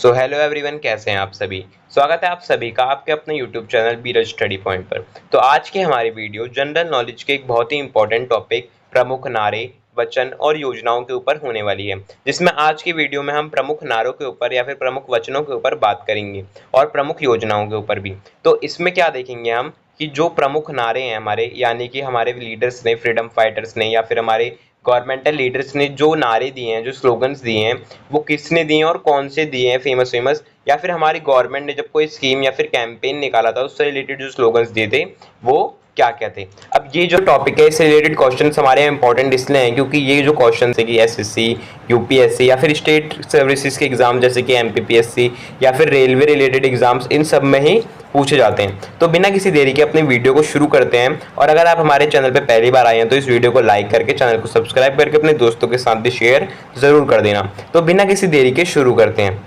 So hello everyone, कैसे हैं आप सभी। स्वागत है आप सभी का आपके अपने यूट्यूब चैनल बीरज स्टडी पॉइंट पर। तो आज की हमारी वीडियो जनरल नॉलेज के एक बहुत ही इंपॉर्टेंट टॉपिक प्रमुख नारे, वचन और योजनाओं के ऊपर होने वाली है, जिसमें आज की वीडियो में हम प्रमुख नारों के ऊपर या फिर प्रमुख वचनों के ऊपर बात करेंगे और प्रमुख योजनाओं के ऊपर भी। तो इसमें क्या देखेंगे हम कि जो प्रमुख नारे हैं हमारे, यानी कि हमारे लीडर्स ने, फ्रीडम फाइटर्स ने या फिर हमारे गवर्नमेंटल लीडर्स ने जो नारे दिए हैं, जो स्लोगन्स दिए हैं, वो किसने दिए हैं और कौन से दिए हैं फेमस फेमस, या फिर हमारी गवर्नमेंट ने जब कोई स्कीम या फिर कैंपेन निकाला था उससे रिलेटेड जो स्लोगन्स दिए थे वो क्या क्या थे। अब ये जो टॉपिक है इससे रिलेटेड क्वेश्चंस हमारे यहाँ इंपॉर्टेंट इसलिए हैं क्योंकि ये जो क्वेश्चन है कि एसएससी, यूपीएससी या फिर स्टेट सर्विसेज के एग्जाम जैसे कि एमपीपीएससी या फिर रेलवे रिलेटेड एग्जाम्स, इन सब में ही पूछे जाते हैं। तो बिना किसी देरी के अपनी वीडियो को शुरू करते हैं। और अगर आप हमारे चैनल पे पहली बार आए हैं तो इस वीडियो को लाइक करके चैनल को सब्सक्राइब करके अपने दोस्तों के साथ भी शेयर जरूर कर देना। तो बिना किसी देरी के शुरू करते हैं।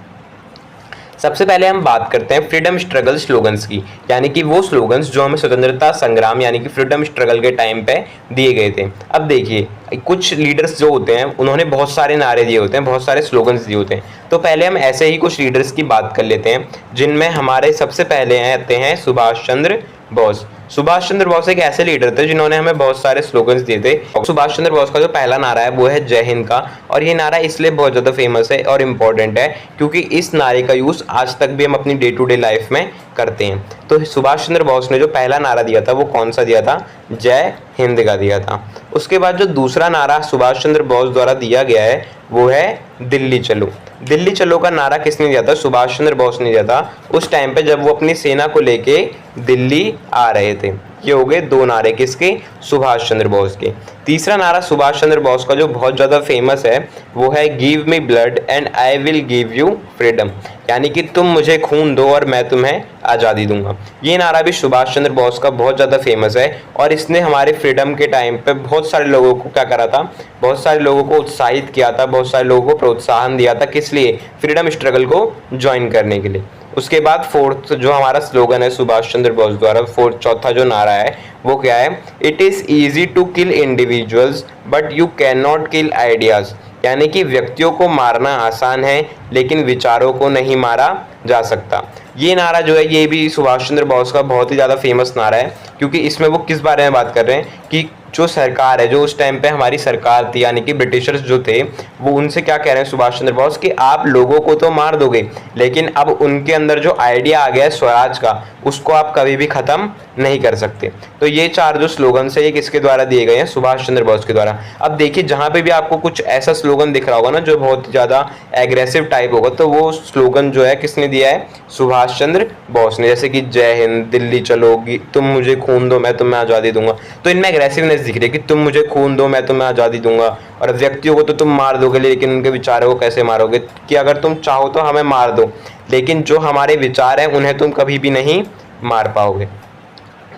सबसे पहले हम बात करते हैं फ्रीडम स्ट्रगल स्लोगन्स की, यानी कि वो स्लोगन्स जो हमें स्वतंत्रता संग्राम यानी कि फ्रीडम स्ट्रगल के टाइम पे दिए गए थे। अब देखिए, कुछ लीडर्स जो होते हैं उन्होंने बहुत सारे नारे दिए होते हैं, बहुत सारे स्लोगन्स दिए होते हैं। तो पहले हम ऐसे ही कुछ लीडर्स की बात कर लेते हैं, जिनमें हमारे सबसे पहले आते हैं सुभाष चंद्र बोस। सुभाष चंद्र बोस एक ऐसे लीडर थे जिन्होंने हमें बहुत सारे स्लोगन्स दिए थे। सुभाष चंद्र बोस का जो पहला नारा है वो है जय हिंद का, और ये नारा इसलिए बहुत ज़्यादा फेमस है और इम्पोर्टेंट है क्योंकि इस नारे का यूज़ आज तक भी हम अपनी डे टू डे लाइफ में करते हैं। तो सुभाष चंद्र बोस ने जो पहला नारा दिया था वो कौन सा दिया था? जय हिंद का दिया था। उसके बाद जो दूसरा नारा सुभाष चंद्र बोस द्वारा दिया गया है वो है दिल्ली चलो। दिल्ली चलो का नारा किसने दिया था? सुभाष चंद्र बोस ने दिया था उस टाइम पे जब वो अपनी सेना को लेके दिल्ली आ रहे थे। ये हो गए दो नारे किसके? सुभाष चंद्र बोस के। तीसरा नारा सुभाष चंद्र बोस का जो बहुत ज़्यादा फेमस है वो है give me blood and I will give you freedom, यानी कि तुम मुझे खून दो और मैं तुम्हें आज़ादी दूंगा। ये नारा भी सुभाष चंद्र बोस का बहुत ज़्यादा फेमस है और इसने हमारे फ्रीडम के टाइम पे बहुत सारे लोगों को क्या करा था? बहुत सारे लोगों को उत्साहित किया था, बहुत सारे लोगों को प्रोत्साहन दिया था। किस लिए? फ्रीडम स्ट्रगल को ज्वाइन करने के लिए। उसके बाद फोर्थ जो हमारा स्लोगन है सुभाष चंद्र बोस द्वारा, चौथा जो नारा है वो क्या है? It is easy to kill individuals but you can not kill ideas, यानी कि व्यक्तियों को मारना आसान है लेकिन विचारों को नहीं मारा जा सकता। ये नारा जो है ये भी सुभाष चंद्र बोस का बहुत ही ज़्यादा फेमस नारा है क्योंकि इसमें वो किस बारे में बात कर रहे हैं कि जो सरकार है, जो उस टाइम पे हमारी सरकार थी यानी कि ब्रिटिशर्स जो थे, वो उनसे क्या कह रहे हैं सुभाष चंद्र बोस कि आप लोगों को तो मार दोगे लेकिन अब उनके अंदर जो आइडिया आ गया है स्वराज का, उसको आप कभी भी ख़त्म नहीं कर सकते। तो ये चार जो स्लोगन है ये किसके द्वारा दिए गए हैं? सुभाष चंद्र बोस के द्वारा। अब देखिए, जहाँ पे भी आपको कुछ ऐसा स्लोगन दिख रहा होगा ना जो बहुत ज़्यादा एग्रेसिव टाइप होगा, तो वो स्लोगन जो है किसने दिया है? सुभाष चंद्र बोस ने। जैसे कि जय हिंद, दिल्ली चलोगी, तुम मुझे खून दो मैं तुम्हें आज़ादी दूंगा। तो इनमें एग्रेसिवनेस दिख रही है कि तुम मुझे खून दो मैं तुम्हें आज़ादी दूंगा, और व्यक्तियों को तो तुम मार दोगे लेकिन उनके विचारों को कैसे मारोगे? कि अगर तुम चाहो तो हमें मार दो लेकिन जो हमारे विचार हैं उन्हें तुम कभी भी नहीं मार पाओगे।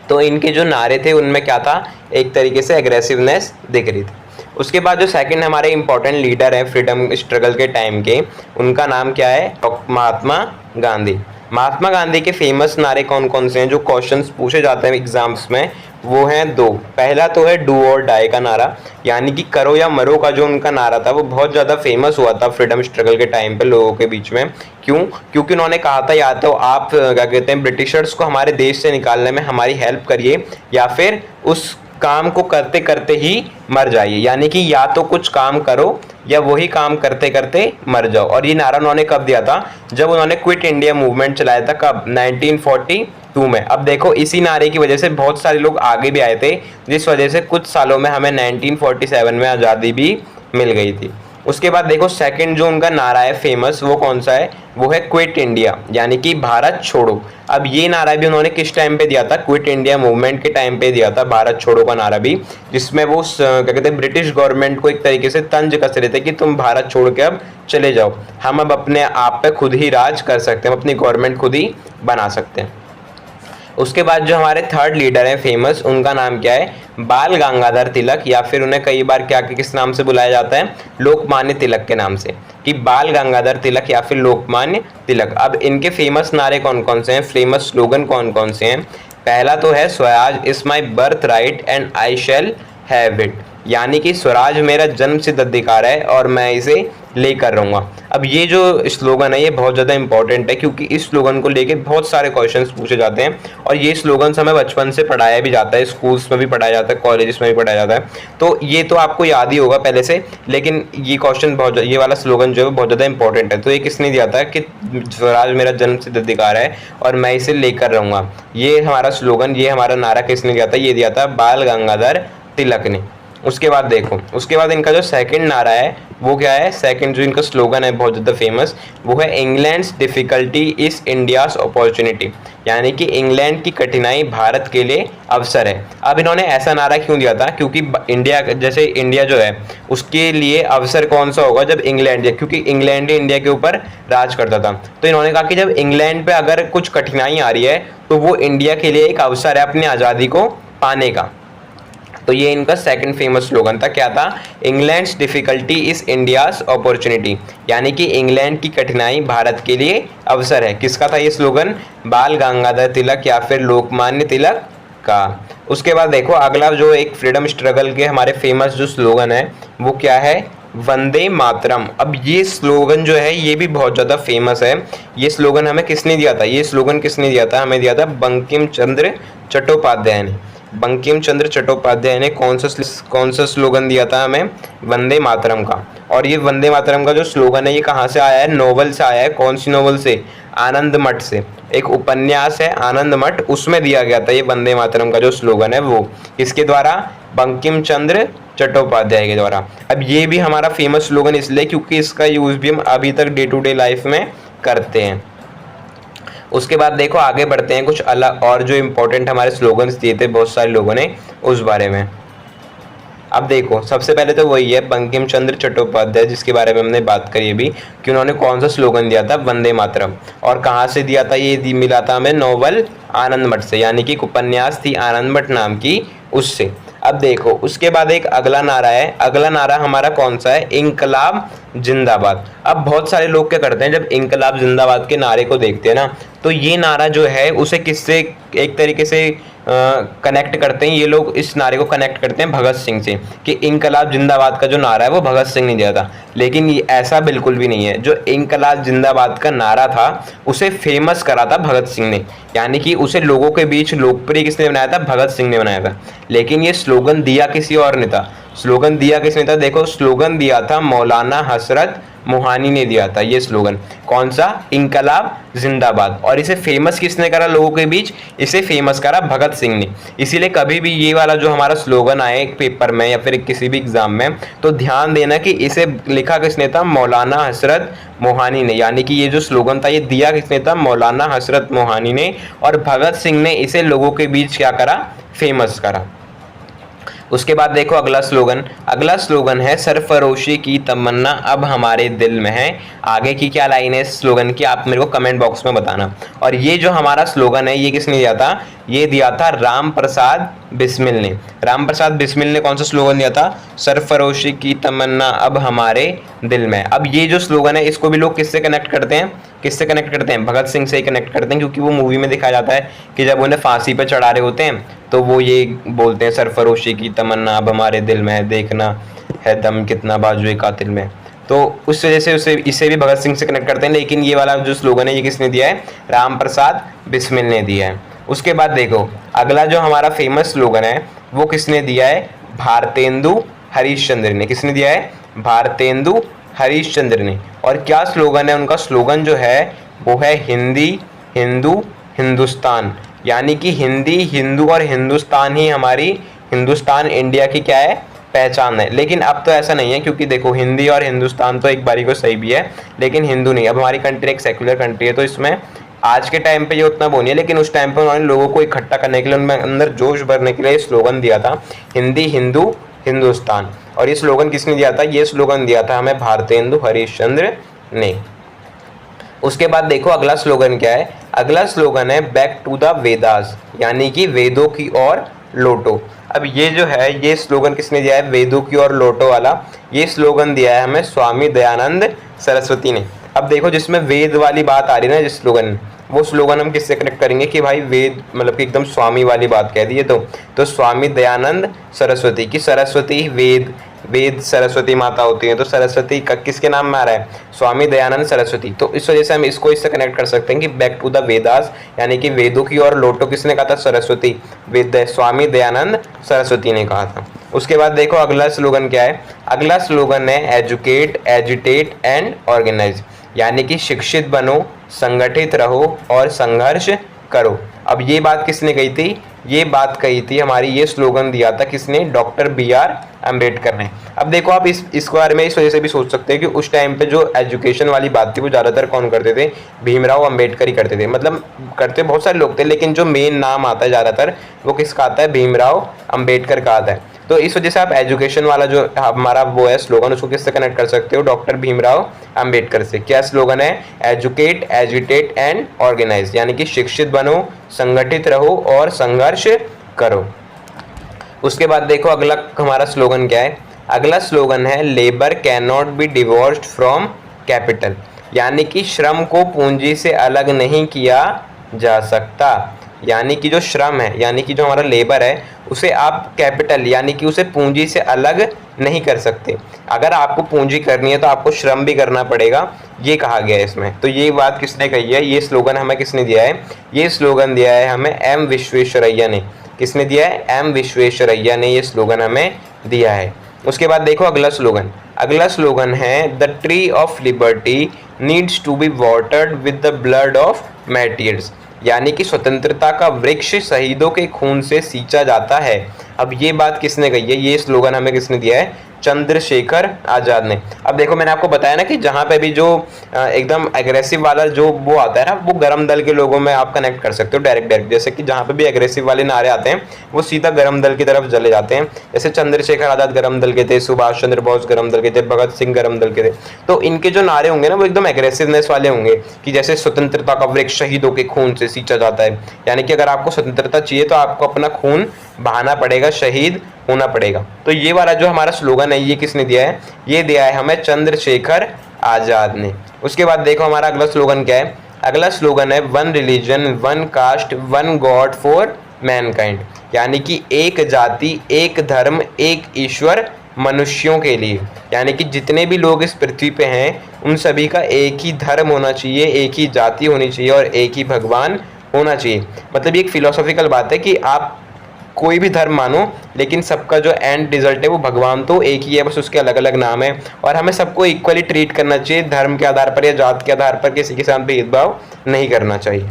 तो इनके जो नारे थे उनमें क्या था? एक तरीके से एग्रेसिवनेस दिख रही थी। उसके बाद जो सेकंड हमारे इंपॉर्टेंट लीडर है फ्रीडम स्ट्रगल के टाइम के, उनका नाम क्या है? महात्मा गांधी। महात्मा गांधी के फेमस नारे कौन कौन से हैं जो क्वेश्चंस पूछे जाते हैं एग्जाम्स में? वो हैं दो। पहला तो है डू और डाई का नारा, यानी कि करो या मरो का जो उनका नारा था वो बहुत ज़्यादा फेमस हुआ था फ्रीडम स्ट्रगल के टाइम पे लोगों के बीच में। क्यों? क्योंकि उन्होंने कहा था या तो आप क्या कहते हैं ब्रिटिशर्स को हमारे देश से निकालने में हमारी हेल्प करिए या फिर उस काम को करते करते ही मर जाइए, यानी कि या तो कुछ काम करो या वही काम करते करते मर जाओ। और ये नारा उन्होंने कब दिया था? जब उन्होंने क्विट इंडिया मूवमेंट चलाया था। कब? 1942 में। अब देखो, इसी नारे की वजह से बहुत सारे लोग आगे भी आए थे, जिस वजह से कुछ सालों में हमें 1947 में आज़ादी भी मिल गई थी। उसके बाद देखो, सेकंड जो उनका नारा है फेमस वो कौन सा है? वो है क्विट इंडिया, यानी कि भारत छोड़ो। अब ये नारा भी उन्होंने किस टाइम पे दिया था? क्विट इंडिया मूवमेंट के टाइम पे दिया था भारत छोड़ो का नारा भी, जिसमें वो क्या कहते हैं ब्रिटिश गवर्नमेंट को एक तरीके से तंज कस रहे थे कि तुम भारत छोड़ के अब चले जाओ, हम अब अपने आप पे खुद ही राज कर सकते हैं, हम अपनी गवर्नमेंट खुद ही बना सकते हैं। उसके बाद जो हमारे थर्ड लीडर हैं फेमस, उनका नाम क्या है? बाल गंगाधर तिलक, या फिर उन्हें कई बार क्या किस नाम से बुलाया जाता है? लोकमान्य तिलक के नाम से, कि बाल गंगाधर तिलक या फिर लोकमान्य तिलक। अब इनके फेमस नारे कौन कौन से हैं? फेमस स्लोगन कौन कौन से हैं? पहला तो है Swaraj is my birth right and I shall have it, यानी कि स्वराज मेरा जन्म सिद्ध अधिकार है और मैं इसे लेकर रहूँगा। अब ये जो स्लोगन है ये बहुत ज़्यादा इंपॉर्टेंट है, क्योंकि इस स्लोगन को लेके बहुत सारे क्वेश्चंस पूछे जाते हैं और ये स्लोगन हमें बचपन से पढ़ाया भी जाता है, स्कूल्स में भी पढ़ाया जाता है, कॉलेजेस में भी पढ़ाया जाता है। तो ये तो आपको याद ही होगा पहले से, लेकिन ये क्वेश्चन ये वाला स्लोगन जो है बहुत ज़्यादा इंपॉर्टेंट है। तो ये किसने दिया था कि स्वराज मेरा जन्मसिद्ध अधिकार है और मैं इसे लेकर रहूँगा। ये हमारा स्लोगन, ये हमारा नारा किसने दिया था? ये दिया था बाल गंगाधर तिलक ने। उसके बाद देखो, उसके बाद इनका जो सेकंड नारा है वो क्या है? सेकंड जो इनका स्लोगन है बहुत ज़्यादा फेमस, वो है England's difficulty is India's opportunity, यानी कि इंग्लैंड की कठिनाई भारत के लिए अवसर है। अब इन्होंने ऐसा नारा क्यों दिया था? क्योंकि इंडिया, जैसे इंडिया जो है उसके लिए अवसर कौन सा होगा? जब इंग्लैंड, क्योंकि इंग्लैंड ही इंडिया के ऊपर राज करता था। तो इन्होंने कहा कि जब इंग्लैंड पे अगर कुछ कठिनाई आ रही है तो वो इंडिया के लिए एक अवसर है अपनी आज़ादी को पाने का। तो ये इनका सेकंड फेमस स्लोगन था। क्या था? England's difficulty is India's opportunity, यानी कि इंग्लैंड की कठिनाई भारत के लिए अवसर है। किसका था ये स्लोगन? बाल गंगाधर तिलक या फिर लोकमान्य तिलक का। उसके बाद देखो अगला जो एक फ्रीडम स्ट्रगल के हमारे फेमस जो स्लोगन है वो क्या है? वंदे मातरम। अब ये स्लोगन जो है ये भी बहुत ज़्यादा फेमस है। ये स्लोगन हमें किसने दिया था? ये स्लोगन किसने दिया था? हमें दिया था बंकिम चंद्र चट्टोपाध्याय ने। बंकिम चंद्र चट्टोपाध्याय ने कौन सा स्लोगन दिया था हमें? वंदे मातरम का। और ये वंदे मातरम का जो स्लोगन है ये कहाँ से आया है? नोवेल से आया है। कौन सी नोवेल से? आनंद मठ से। एक उपन्यास है आनंद मठ, उसमें दिया गया था ये वंदे मातरम का जो स्लोगन है वो। किसके द्वारा? बंकिम चंद्र चट्टोपाध्याय के द्वारा। अब ये भी हमारा फेमस स्लोगन इसलिए क्योंकि इसका यूज भी हम अभी तक डे टू डे लाइफ में करते हैं। उसके बाद देखो आगे बढ़ते हैं, कुछ अलग और जो इम्पोर्टेंट हमारे स्लोगन्स दिए थे बहुत सारे लोगों ने उस बारे में। अब देखो सबसे पहले तो वही है बंकिम चंद्र चट्टोपाध्याय, जिसके बारे में हमने बात करी अभी कि उन्होंने कौन सा स्लोगन दिया था? वंदे मातरम। और कहाँ से दिया था? ये मिला था हमें नोवेल आनंद मठ से, यानी कि उपन्यास थी आनंद मठ नाम की, उससे। अब देखो उसके बाद एक अगला नारा है। अगला नारा हमारा कौन सा है? इंकलाब जिंदाबाद। अब बहुत सारे लोग क्या करते हैं, जब इंकलाब जिंदाबाद के नारे को देखते हैं ना तो ये नारा जो है उसे किससे एक तरीके से कनेक्ट करते हैं ये लोग। इस नारे को कनेक्ट करते हैं भगत सिंह से कि इंकलाब जिंदाबाद का जो नारा है वो भगत सिंह ने दिया था। लेकिन ये ऐसा बिल्कुल भी नहीं है। जो इंकलाब जिंदाबाद का नारा था उसे फेमस करा था भगत सिंह ने, यानी कि उसे लोगों के बीच लोकप्रिय किसने बनाया था? भगत सिंह ने बनाया था। लेकिन ये स्लोगन दिया किसी और ने था। स्लोगन दिया किसने था? देखो स्लोगन दिया था मौलाना हसरत मोहानी ने दिया था ये स्लोगन। कौन सा? इंकलाब जिंदाबाद। और इसे फेमस किसने करा लोगों के बीच? इसे फेमस करा भगत सिंह ने। इसीलिए कभी भी ये वाला जो हमारा स्लोगन आए एक पेपर में या फिर किसी भी एग्जाम में तो ध्यान देना कि इसे लिखा किसने था? मौलाना हसरत मोहानी ने। यानी कि ये जो स्लोगन था ये दिया किसने था? मौलाना हसरत मोहानी ने। और भगत सिंह ने इसे लोगों के बीच क्या करा? फेमस करा। उसके बाद देखो अगला स्लोगन है सरफरोशी की तमन्ना अब हमारे दिल में है। आगे की क्या लाइन है इस स्लोगन की आप मेरे को कमेंट बॉक्स में बताना। और ये जो हमारा स्लोगन है ये किसने दिया था? ये दिया था राम प्रसाद बिस्मिल ने। राम प्रसाद बिस्मिल ने कौन सा स्लोगन दिया था? सरफरोशी की तमन्ना अब हमारे दिल में। अब ये जो स्लोगन है इसको भी लोग किससे कनेक्ट करते हैं? किससे कनेक्ट करते हैं? भगत सिंह से ही कनेक्ट करते हैं, क्योंकि वो मूवी में दिखाया जाता है कि जब उन्हें फांसी पे चढ़ा रहे होते हैं तो वो ये बोलते हैं सरफरोशी की तमन्ना अब हमारे दिल में है, देखना है दम कितना बाजुए कातिल में। तो उस वजह से इसे भी भगत सिंह से कनेक्ट करते हैं। लेकिन ये वाला जो स्लोगन है ये किसने दिया है? राम प्रसाद बिस्मिल ने दिया है। उसके बाद देखो अगला जो हमारा फेमस स्लोगन है वो किसने दिया है? भारतेंदु हरीशचंद्र ने। किसने दिया है? भारतेंदु हरीशचंद्र ने। और क्या स्लोगन है उनका? स्लोगन जो है वो है हिंदी हिंदू हिंदुस्तान, यानी कि हिंदी हिंदू और हिंदुस्तान ही हमारी हिंदुस्तान इंडिया की क्या है? पहचान है। लेकिन अब तो ऐसा नहीं है, क्योंकि देखो हिंदी और हिंदुस्तान तो एक बारी को सही भी है लेकिन हिंदू नहीं। अब हमारी कंट्री एक सेक्युलर कंट्री है तो इसमें आज के टाइम पे ये उतना वो नहीं है, लेकिन उस टाइम पे उन्होंने लोगों को इकट्ठा करने के लिए उनमें अंदर जोश भरने के लिए स्लोगन दिया था हिंदी हिंदू हिंदुस्तान। और ये स्लोगन किसने दिया था? ये स्लोगन दिया था हमें भारतेंदु हरीशचंद्र ने। उसके बाद देखो अगला स्लोगन क्या है? अगला स्लोगन है बैक टू द वेदास, यानी कि वेदों की ओर लौटो। अब ये जो है ये स्लोगन किसने दिया है? वेदों की ओर लौटो वाला ये स्लोगन दिया है हमें स्वामी दयानंद सरस्वती ने। अब देखो जिसमें वेद वाली बात आ रही है ना जिस स्लोगन, वो स्लोगन हम किससे कनेक्ट करेंगे कि भाई वेद मतलब कि एकदम स्वामी वाली बात कह दी है तो स्वामी दयानंद सरस्वती की। सरस्वती वेद वेद सरस्वती माता होती हैं, तो सरस्वती का किसके नाम में आ रहा है? स्वामी दयानंद सरस्वती। तो इस वजह से हम इसको इससे कनेक्ट कर सकते हैं कि बैक टू द वेदास, यानी कि वेदों की ओर लौटो। किसने कहा था? सरस्वती, वेद स्वामी दयानंद सरस्वती ने कहा था। उसके बाद देखो अगला स्लोगन क्या है? अगला स्लोगन है एजुकेट, एजिटेट एंड ऑर्गेनाइज, यानी कि शिक्षित बनो, संगठित रहो और संघर्ष करो। अब ये बात किसने कही थी? ये बात कही थी हमारी, ये स्लोगन दिया था किसने? डॉक्टर BR अम्बेडकर ने। अब देखो आप इस बारे में इस वजह से भी सोच सकते हैं कि उस टाइम पे जो एजुकेशन वाली बात थी वो ज़्यादातर कौन करते थे? भीमराव अम्बेडकर ही करते थे। मतलब करते बहुत सारे लोग थे, लेकिन जो मेन नाम आता है ज़्यादातर वो किसका आता है? भीमराव अम्बेडकर का आता है। तो इस वजह से आप एजुकेशन वाला जो हमारा वो है स्लोगन, उसको किससे कनेक्ट कर सकते हो? डॉक्टर भीमराव अम्बेडकर से। क्या स्लोगन है? एजुकेट, एजिटेट एंड ऑर्गेनाइज, यानी कि शिक्षित बनो, संगठित रहो और संघर्ष करो। उसके बाद देखो अगला हमारा स्लोगन क्या है? अगला स्लोगन है labour can not be divorced from capital, यानी कि श्रम को पूंजी से अलग नहीं किया जा सकता। यानी कि जो श्रम है, यानी कि जो हमारा लेबर है, उसे आप कैपिटल यानी कि उसे पूंजी से अलग नहीं कर सकते। अगर आपको पूंजी करनी है तो आपको श्रम भी करना पड़ेगा, ये कहा गया है इसमें। तो ये बात किसने कही है? ये स्लोगन हमें किसने दिया है? ये स्लोगन दिया है हमें M विश्वेश्वरैया ने। किसने दिया है? M विश्वेश्वरैया ने ये स्लोगन हमें दिया है। उसके बाद देखो अगला स्लोगन। अगला स्लोगन है the tree of liberty needs to be watered with the blood of martyrs, यानी कि स्वतंत्रता का वृक्ष शहीदों के खून से सींचा जाता है। अब ये बात किसने कही है? ये स्लोगन हमें किसने दिया है? चंद्रशेखर आज़ाद ने। अब देखो मैंने आपको बताया ना कि जहाँ पे भी जो एकदम एग्रेसिव वाला जो वो आता है ना, वो गरम दल के लोगों में आप कनेक्ट कर सकते हो डायरेक्ट। जैसे कि जहाँ पे भी एग्रेसिव वाले नारे आते हैं वो सीधा गरम दल की तरफ चले जाते हैं। जैसे चंद्रशेखर आज़ाद गरम दल के थे, सुभाष चंद्र बोस गरम दल के थे, भगत सिंह गरम दल के थे। तो इनके जो नारे होंगे ना वो एकदम एग्रेसिवनेस वाले होंगे कि जैसे स्वतंत्रता का वृक्ष शहीदों के खून से सींचा जाता है, यानी कि अगर आपको स्वतंत्रता चाहिए तो आपको अपना खून बहाना पड़ेगा, शहीद होना पड़ेगा। तो ये वाला जो हमारा स्लोगन है ये किसने दिया है? ये दिया है हमें चंद्रशेखर आज़ाद ने। उसके बाद देखो हमारा अगला स्लोगन क्या है? अगला स्लोगन है one religion, one cast, one God for Mankind, यानी कि एक जाति, एक धर्म, एक ईश्वर मनुष्यों के लिए। यानी कि जितने भी लोग इस पृथ्वी पे हैं उन सभी का एक ही धर्म होना चाहिए, एक ही जाति होनी चाहिए और एक ही भगवान होना चाहिए। मतलब ये एक फिलोसॉफिकल बात है कि आप कोई भी धर्म मानो, लेकिन सबका जो एंड रिजल्ट है वो भगवान तो एक ही है, बस उसके अलग अलग नाम है। और हमें सबको इक्वली ट्रीट करना चाहिए, धर्म के आधार पर या जात के आधार पर किसी के साथ भेदभाव नहीं करना चाहिए।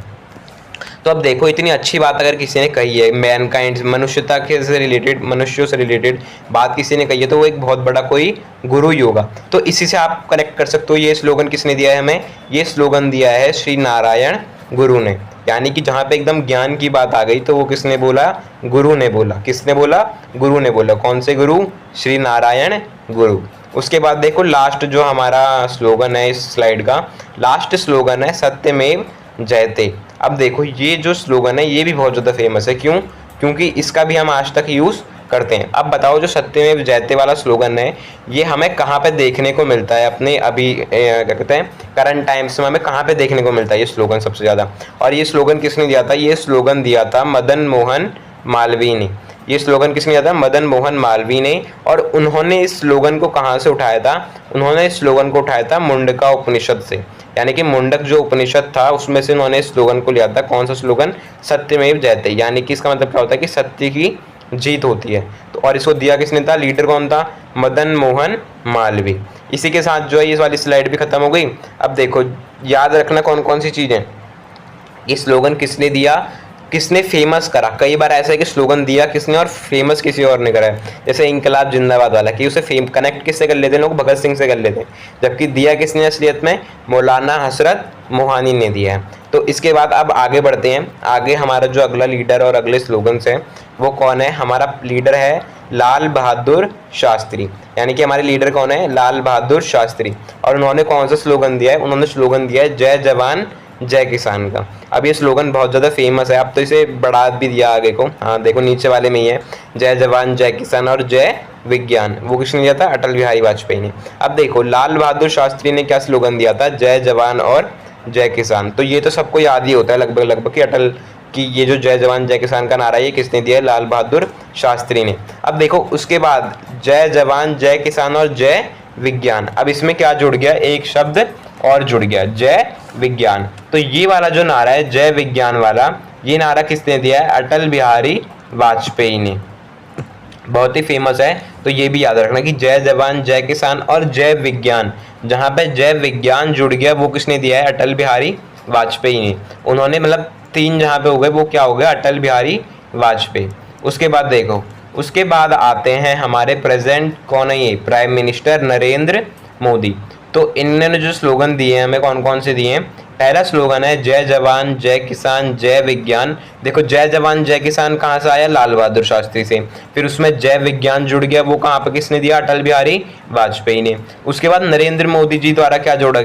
तो अब देखो इतनी अच्छी बात अगर किसी ने कही है, मैनकाइंड, मनुष्यता के से रिलेटेड, मनुष्यों से रिलेटेड बात किसी ने कही है, तो वो एक बहुत बड़ा कोई गुरु ही होगा। तो इसी से आप कनेक्ट कर सकते हो। ये स्लोगन किसने दिया है हमें? ये स्लोगन दिया है श्री नारायण गुरु ने। यानी कि जहाँ पे एकदम ज्ञान की बात आ गई तो वो किसने बोला? गुरु ने बोला। किसने बोला? गुरु ने बोला। कौन से गुरु? श्री नारायण गुरु। उसके बाद देखो लास्ट जो हमारा स्लोगन है इस स्लाइड का, लास्ट स्लोगन है सत्यमेव जयते। अब देखो ये जो स्लोगन है ये भी बहुत ज़्यादा फेमस है। क्यों? क्योंकि इसका भी हम आज तक यूज़ करते हैं। अब बताओ जो सत्यमेव जयते वाला स्लोगन है ये हमें कहाँ पे देखने को मिलता है? अपने अभी क्या कहते हैं करंट टाइम्स में हमें कहाँ पे देखने को मिलता है ये स्लोगन सबसे ज़्यादा? और ये स्लोगन किसने दिया था? ये स्लोगन दिया था मदन मोहन मालवीय ने। ये स्लोगन किसने दिया था? मदन मोहन मालवीय ने। और उन्होंने इस स्लोगन को कहाँ से उठाया था? उन्होंने इस स्लोगन को उठाया था मुंडका उपनिषद से। यानी कि मुंडक जो उपनिषद था उसमें से उन्होंने इस स्लोगन को लिया था। कौन सा स्लोगन? सत्यमेव जयते। यानी कि इसका मतलब क्या होता है कि सत्य की जीत होती है। तो और इसको दिया किसने था? लीडर कौन था? मदन मोहन मालवीय। इसी के साथ जो है ये वाली स्लाइड भी खत्म हो गई। अब देखो याद रखना कौन कौन सी चीज़ें। ये स्लोगन किसने दिया, किसने फेमस करा? कई बार ऐसा है कि स्लोगन दिया किसने और फेमस किसी और ने करा है। जैसे इंकलाब जिंदाबाद वाला कि उसे फेम कनेक्ट किससे कर लेते हैं लोग? भगत सिंह से कर लेते हैं। जबकि दिया किसने असलियत में? मौलाना हसरत मोहानी ने दिया है। तो इसके बाद अब आगे बढ़ते हैं। आगे हमारा जो अगला लीडर और अगले स्लोगन्स हैं वो कौन है? हमारा लीडर है लाल बहादुर शास्त्री। यानी कि हमारे लीडर कौन है? लाल बहादुर शास्त्री। और उन्होंने कौन सा स्लोगन दिया है? उन्होंने स्लोगन दिया है जय जवान जय किसान का। अब ये स्लोगन बहुत ज़्यादा फेमस है। अब तो इसे बढ़ा भी दिया आगे को। हाँ देखो नीचे वाले में ही है जय जवान जय किसान और जय विज्ञान। वो किसने दिया था? अटल बिहारी वाजपेयी ने। अब देखो लाल बहादुर शास्त्री ने क्या स्लोगन दिया था? जय जवान और जय किसान। तो ये तो सबको याद ही होता है लगभग कि अटल कि ये जो जय जवान जय किसान का नारा है ये किसने दिया है? लाल बहादुर शास्त्री ने। अब देखो उसके बाद जय जवान जय किसान और जय विज्ञान, अब इसमें क्या जुड़ गया, एक शब्द और जुड़ गया, जय विज्ञान। तो ये वाला जो नारा है जय विज्ञान वाला, ये नारा किसने दिया है, अटल बिहारी वाजपेयी ने, बहुत ही फेमस है। तो ये भी याद रखना कि जय जवान जय किसान और जय विज्ञान, जहाँ पे जय विज्ञान जुड़ गया वो किसने दिया है, अटल बिहारी वाजपेयी ने। उन्होंने मतलब 3 जहाँ पे हो गए वो क्या हो गया, अटल बिहारी वाजपेयी। उसके बाद देखो, उसके बाद आते हैं हमारे प्रेजेंट कौन है, ये प्राइम मिनिस्टर नरेंद्र मोदी। तो इन्होंने जो स्लोगन दिए हैं हमें, कौन कौन से दिए हैं, पहला स्लोगन है जय जवान जय किसान जय विज्ञान। देखो जय जवान जय किसान कहाँ से आया, लाल बहादुर शास्त्री से। फिर उसमें जय विज्ञान जुड़ गया, वो कहाँ पे किसने दिया, अटल बिहारी वाजपेयी ने। उसके बाद नरेंद्र मोदी जी द्वारा क्या जोड़ा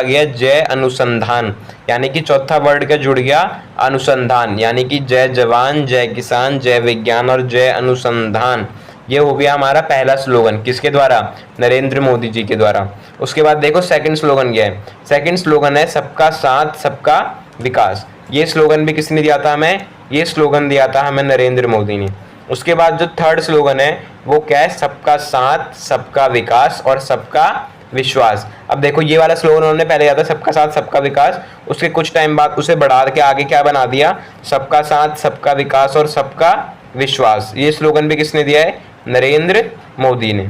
गया जय अनुसंधान, यानी कि चौथा वर्ड क्या जुड़ गया, अनुसंधान, यानी कि जय जवान जय किसान जय विज्ञान और जय अनुसंधान। ये हो गया हमारा पहला स्लोगन, किसके द्वारा, नरेंद्र मोदी जी के द्वारा। उसके बाद देखो सेकंड स्लोगन क्या है, सेकंड स्लोगन है सबका साथ सबका विकास। ये स्लोगन भी किसने दिया था हमें, ये स्लोगन दिया था हमें नरेंद्र मोदी ने। उसके बाद जो थर्ड स्लोगन है वो क्या है, सबका साथ सबका विकास और सबका विश्वास। अब देखो ये वाला स्लोगन उन्होंने पहले दिया था सबका साथ सबका विकास, उसके कुछ टाइम बाद उसे बढ़ा के आगे क्या बना दिया, सबका साथ सबका विकास और सबका विश्वास। ये स्लोगन भी किसने दिया है, नरेंद्र मोदी ने।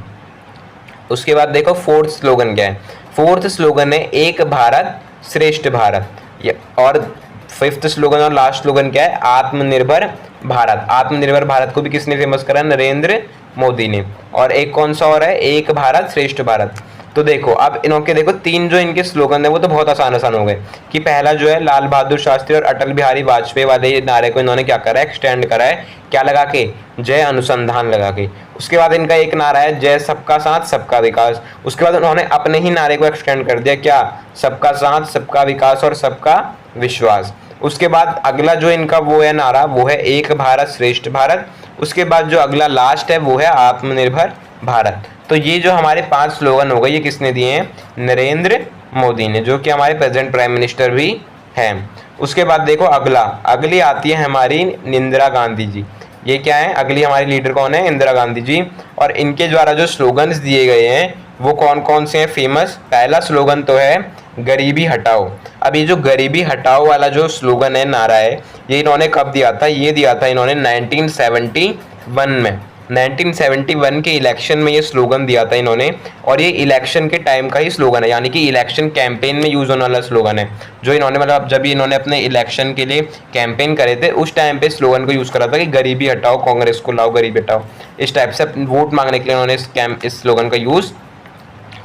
उसके बाद देखो फोर्थ स्लोगन क्या है, फोर्थ स्लोगन है एक भारत श्रेष्ठ भारत। और फिफ्थ स्लोगन और लास्ट स्लोगन क्या है, आत्मनिर्भर भारत। आत्मनिर्भर भारत को भी किसने फेमस करा, नरेंद्र मोदी ने। और एक कौन सा और है, एक भारत श्रेष्ठ भारत। तो देखो अब इनके देखो 3 जो इनके स्लोगन है वो तो बहुत आसान हो गए कि पहला जो है लाल बहादुर शास्त्री और अटल बिहारी वाजपेयी वाले नारे को इन्होंने क्या करा है, एक्सटेंड करा है, क्या लगा के, जय अनुसंधान लगा के। उसके बाद इनका एक नारा है जय सबका साथ सबका विकास। उसके बाद उन्होंने अपने ही नारे को एक्सटेंड कर दिया, क्या, सबका साथ सबका विकास और सबका विश्वास। उसके बाद अगला जो इनका वो है नारा, वो है एक भारत श्रेष्ठ भारत। उसके बाद जो अगला लास्ट है वो है आत्मनिर्भर भारत। तो ये जो हमारे 5 स्लोगन हो गए, ये किसने दिए हैं, नरेंद्र मोदी ने, जो कि हमारे प्रेजेंट प्राइम मिनिस्टर भी हैं। उसके बाद देखो अगली आती है हमारी इंदिरा गांधी जी। ये क्या है, अगली हमारी लीडर कौन है, इंदिरा गांधी जी। और इनके द्वारा जो स्लोगन्स दिए गए हैं वो कौन कौन से हैं फेमस। पहला स्लोगन तो है गरीबी हटाओ। अब ये जो गरीबी हटाओ वाला जो स्लोगन है, नारा है, ये इन्होंने कब दिया था, ये दिया था इन्होंने 1971 में। 1971 के इलेक्शन में ये स्लोगन दिया था इन्होंने, और ये इलेक्शन के टाइम का ही स्लोगन है, यानी कि इलेक्शन कैंपेन में यूज होने वाला स्लोगन है जो इन्होंने, मतलब जब इन्होंने अपने इलेक्शन के लिए कैंपेन करे थे उस टाइम पे स्लोगन को यूज करा था कि गरीबी हटाओ, कांग्रेस को लाओ, गरीबी हटाओ। इस टाइप से वोट मांगने के लिए उन्होंने इस स्लोगन का यूज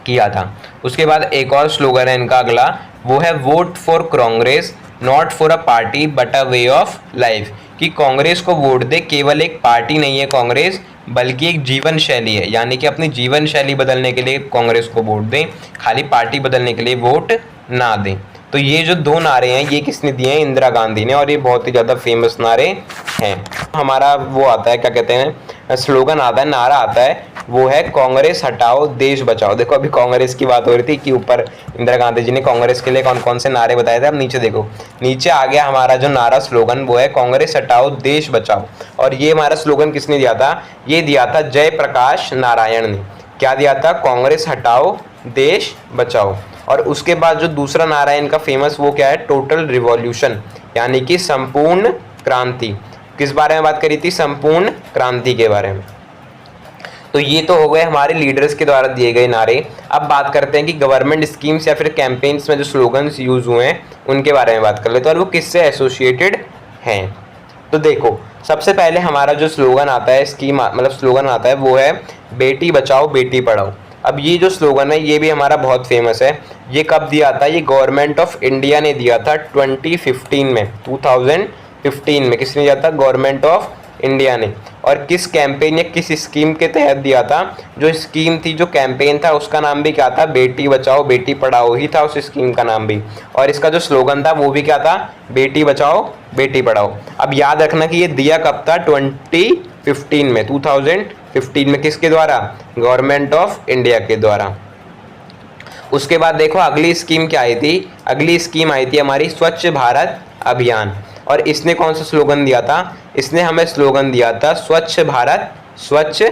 किया था। उसके बाद एक और स्लोगन है इनका अगला, वो है vote for Congress not for a party but a way of life. कि कांग्रेस को वोट दे, केवल एक पार्टी नहीं है कांग्रेस बल्कि एक जीवन शैली है, यानी कि अपनी जीवन शैली बदलने के लिए कांग्रेस को वोट दें, खाली पार्टी बदलने के लिए वोट ना दें। तो ये जो 2 नारे हैं ये किसने दिए हैं, इंदिरा गांधी ने, और ये बहुत ही ज़्यादा फेमस नारे हैं। हमारा वो आता है, क्या कहते हैं, स्लोगन आता है, नारा आता है, वो है कांग्रेस हटाओ देश बचाओ। देखो अभी कांग्रेस की बात हो रही थी कि ऊपर इंदिरा गांधी जी ने कांग्रेस के लिए कौन कौन से नारे बताए थे। अब नीचे देखो, नीचे आ गया हमारा जो नारा स्लोगन, वो है कांग्रेस हटाओ देश बचाओ। और ये हमारा स्लोगन किसने दिया था, ये दिया था जयप्रकाश नारायण ने। क्या दिया था, कांग्रेस हटाओ देश बचाओ। और उसके बाद जो दूसरा नारा है इनका फेमस, वो क्या है, टोटल रिवॉल्यूशन, यानी कि संपूर्ण क्रांति। किस बारे में बात करी थी, संपूर्ण क्रांति के बारे में। तो ये तो हो गए हमारे लीडर्स के द्वारा दिए गए नारे। अब बात करते हैं कि गवर्नमेंट स्कीम्स या फिर कैंपेन्स में जो स्लोगन्स यूज हुए हैं उनके बारे में बात कर लेते हैं, और वो किससे एसोसिएटेड हैं। तो देखो सबसे पहले हमारा जो स्लोगन आता है, स्कीम मतलब स्लोगन आता है, वो है बेटी बचाओ बेटी पढ़ाओ। अब ये जो स्लोगन है ये भी हमारा बहुत फेमस है। ये कब दिया था, ये गवर्नमेंट ऑफ इंडिया ने दिया था 2015 में, 2015 में किसने दिया था, गवर्नमेंट ऑफ इंडिया ने। और किस कैंपेन या किस स्कीम के तहत दिया था, जो स्कीम थी, जो कैंपेन था, उसका नाम भी क्या था, बेटी बचाओ बेटी पढ़ाओ ही था उस स्कीम का नाम भी। और इसका जो स्लोगन था वो भी क्या था, बेटी बचाओ बेटी पढ़ाओ। अब याद रखना कि ये दिया कब था, 2015 में, 2015 में किसके द्वारा, गवर्नमेंट ऑफ इंडिया के द्वारा। उसके बाद देखो अगली स्कीम क्या आई थी, अगली स्कीम आई थी हमारी स्वच्छ भारत अभियान। और इसने कौन सा स्लोगन दिया था? इसने हमें स्लोगन दिया था स्वच्छ भारत स्वच्छ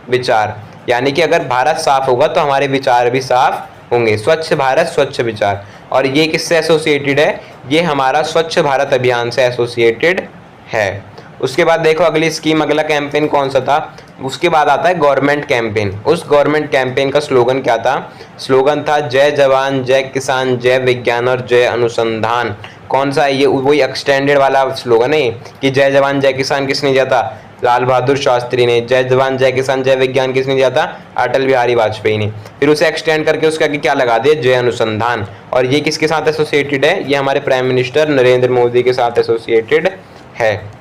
विचार, यानी कि अगर भारत साफ होगा तो हमारे विचार भी साफ होंगे। स्वच्छ भारत स्वच्छ विचार, और ये किससे एसोसिएटेड है? ये हमारा स्वच्छ भारत अभियान से एसोसिएटेड है। उसके बाद देखो अगली स्कीम, अगला कैंपेन कौन सा था? उसके बाद आता है गवर्नमेंट कैंपेन। उस गवर्नमेंट कैंपेन का स्लोगन क्या था? स्लोगन था जय जवान जय किसान जय विज्ञान और जय अनुसंधान। कौन सा है ये? वही एक्सटेंडेड वाला स्लोगन है कि जय जवान जय किसान किसने दिया था? लाल बहादुर शास्त्री ने। जय जवान जय किसान जय विज्ञान किसने दिया था? अटल बिहारी वाजपेयी ने। फिर उसे एक्सटेंड करके उसके आगे क्या लगा दिया? जय अनुसंधान। और ये किसके साथ एसोसिएटेड है? ये हमारे प्राइम मिनिस्टर नरेंद्र मोदी के साथ एसोसिएटेड है।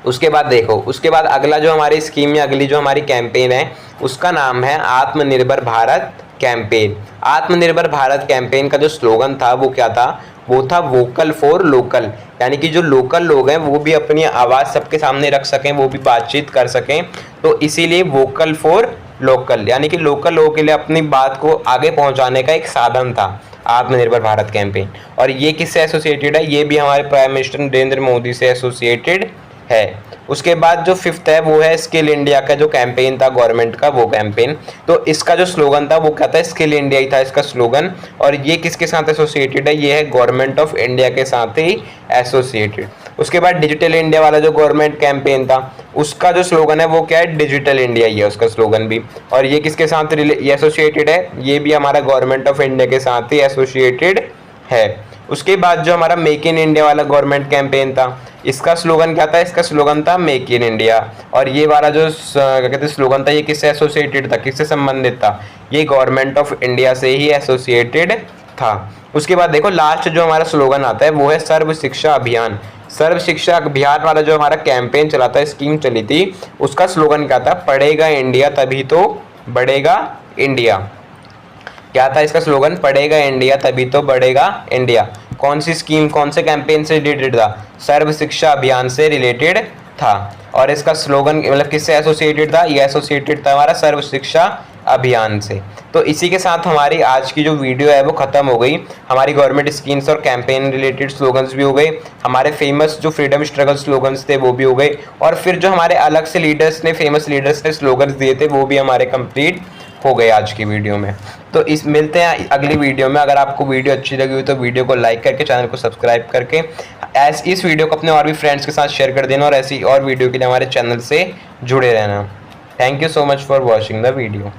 उसके बाद देखो, उसके बाद अगला जो हमारी स्कीम है, अगली जो हमारी कैंपेन है, उसका नाम है आत्मनिर्भर भारत कैंपेन। आत्मनिर्भर भारत कैंपेन का जो स्लोगन था वो क्या था? वो था वोकल फॉर लोकल, यानी कि जो लोकल लोग हैं वो भी अपनी आवाज़ सबके सामने रख सकें, वो भी बातचीत कर सकें, तो इसीलिए वोकल फॉर लोकल, यानी कि लोकल लोगों के लिए अपनी बात को आगे पहुंचाने का एक साधन था आत्मनिर्भर भारत कैंपेन। और ये किससे एसोसिएटेड है? ये भी हमारे प्राइम मिनिस्टर नरेंद्र मोदी से एसोसिएटेड है। उसके बाद जो फिफ्थ है वो है स्किल इंडिया का जो कैंपेन था गवर्नमेंट का, वो कैंपेन। तो इसका जो स्लोगन था वो क्या था? स्किल इंडिया ही था इसका स्लोगन। और ये किसके साथ एसोसिएटेड है? ये है गवर्नमेंट ऑफ इंडिया के साथ ही एसोसिएटेड। उसके बाद डिजिटल इंडिया वाला जो गवर्नमेंट कैंपेन था, उसका जो स्लोगन है वो क्या है? डिजिटल इंडिया ही है उसका स्लोगन भी। और ये किसके साथ एसोसिएटेड है? ये भी हमारा गवर्नमेंट ऑफ इंडिया के साथ ही एसोसिएटेड है। उसके बाद जो हमारा मेक इन इंडिया वाला गवर्नमेंट कैंपेन था, इसका स्लोगन क्या था? इसका स्लोगन था मेक इन इंडिया। और ये वाला जो क्या कहते हैं स्लोगन था, ये किससे एसोसिएटेड था, किससे संबंधित था? ये गवर्नमेंट ऑफ इंडिया से ही एसोसिएटेड था। उसके बाद देखो लास्ट जो हमारा स्लोगन आता है वो है सर्व शिक्षा अभियान। सर्व शिक्षा अभियान वाला जो हमारा कैंपेन चला था, स्कीम चली थी, उसका स्लोगन क्या था? पढ़ेगा इंडिया तभी तो बढ़ेगा इंडिया। क्या था इसका स्लोगन? पढ़ेगा इंडिया तभी तो बढ़ेगा इंडिया। कौन सी स्कीम, कौन से कैंपेन से रिलेटेड था? सर्व शिक्षा अभियान से रिलेटेड था। और इसका स्लोगन मतलब किससे एसोसिएटेड था? ये एसोसिएटेड था हमारा सर्व शिक्षा अभियान से। तो इसी के साथ हमारी आज की जो वीडियो है वो खत्म हो गई। हमारी गवर्नमेंट स्कीम्स और कैंपेन रिलेटेड स्लोगन्स भी हो गए, हमारे फेमस जो फ्रीडम स्ट्रगल स्लोगन्स थे वो भी हो गए, और फिर जो हमारे अलग से लीडर्स ने, फेमस लीडर्स ने स्लोगन्स दिए थे वो भी हमारे कंप्लीट हो गए आज की वीडियो में। तो इस मिलते हैं अगली वीडियो में। अगर आपको वीडियो अच्छी लगी हुई तो वीडियो को लाइक करके, चैनल को सब्सक्राइब करके इस वीडियो को अपने और भी फ्रेंड्स के साथ शेयर कर देना, और ऐसी और वीडियो के लिए हमारे चैनल से जुड़े रहना। Thank you so much for watching the video.